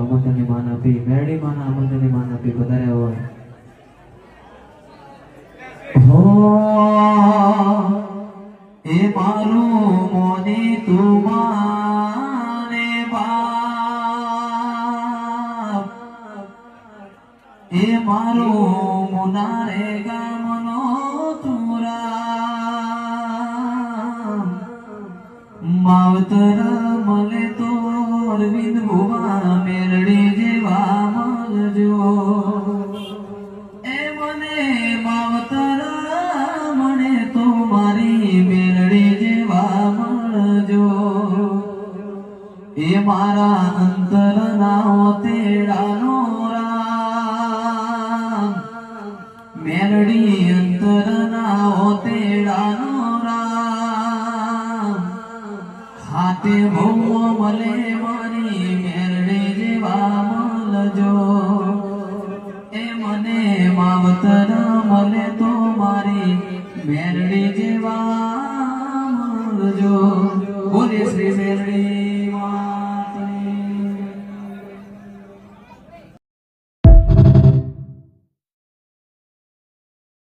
આમંત્રણની માન આપી મેરડી માના આમંત્રણની માન આપી વધાર્યા હોય હો એ મારું મોની તું માને બાપ એ મારું મુનારે ગામનો તુરા માવતર મલે તો અરવિંદ ભુવા મેરડી જેવા મળજો એ મને માવતર મને તો મારી મેરડી જેવા મળજો એ મારા અંતરના તેડાનો રામ મેરડી અંતરના તેડાનો રામ હાથે ભો મલે મારી મેરડી જેવા મળજો એ મને માવતર મલે તો મારી મેરડી જેવા મળજો બોલે શ્રી મેરડી